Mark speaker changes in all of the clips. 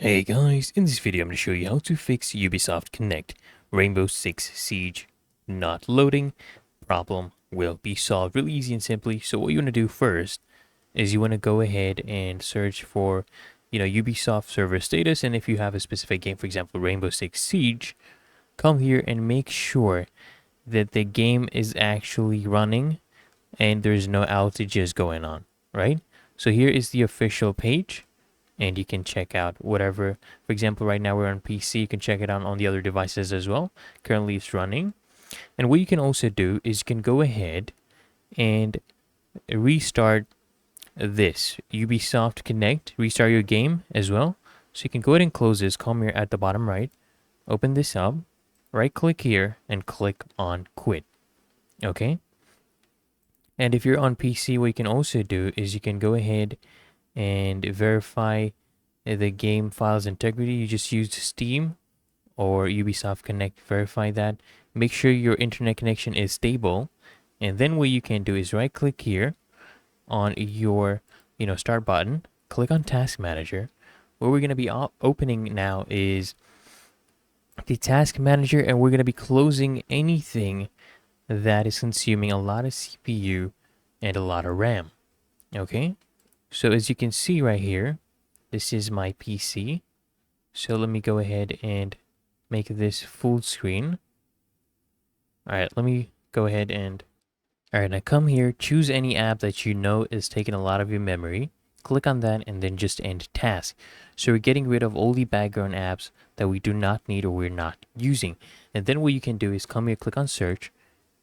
Speaker 1: Hey guys, in this video I'm going to show you how to fix Ubisoft Connect Rainbow Six Siege not loading. Problem will be solved really easy and simply. So what you want to do first is you want to go ahead and search for, Ubisoft server status, and if you have a specific game, for example, Rainbow Six Siege, come here and make sure that the game is actually running and there's no outages going on, right? So here is the official page, and you can check out whatever. For example, right now we're on PC. You can check it out on the other devices as well. Currently it's running. And what you can also do is you can go ahead and restart this Ubisoft Connect, restart your game as well. So you can go ahead and close this, come here at the bottom right, open this up, right click here and click on quit. Okay. And if you're on PC, what you can also do is you can go ahead and verify the game file's integrity. You just use Steam or Ubisoft Connect, verify that. Make sure your internet connection is stable. And then what you can do is right click here on your start button, click on Task Manager. What we're going to be opening now is the Task Manager, and we're going to be closing anything that is consuming a lot of CPU and a lot of RAM. Okay. So as you can see right here, this is my PC. So let me go ahead and make this full screen. All right, let me go ahead and... All right, now come here, choose any app that you know is taking a lot of your memory. Click on that and then just end task. So we're getting rid of all the background apps that we do not need or we're not using. And then what you can do is come here, click on search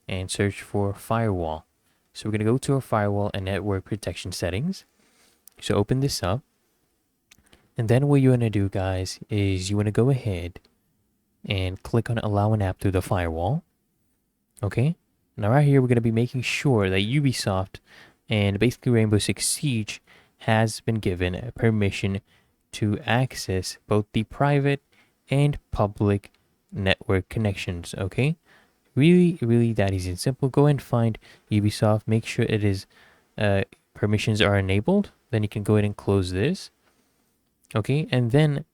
Speaker 1: and search for firewall. So we're going to go to our firewall and network protection settings. So open this up, and then what you want to do, guys, is you want to go ahead and click on allow an app through the firewall. Okay, now right here we're going to be making sure that Ubisoft and basically Rainbow Six Siege has been given permission to access both the private and public network connections. Okay, really that easy and simple. Go and find Ubisoft, make sure it is permissions are enabled. Then you can go ahead and close this. Okay, and then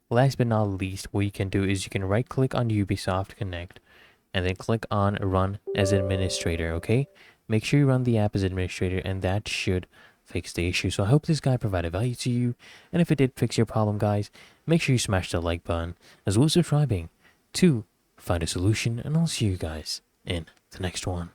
Speaker 1: last but not least, what you can do is you can right click on Ubisoft Connect and then click on Run as Administrator. Okay, make sure you run the app as administrator, and that should fix the issue. So I hope this guide provided value to you, and if it did fix your problem, guys, make sure you smash the like button as well as subscribing to Find a Solution, and I'll see you guys in the next one.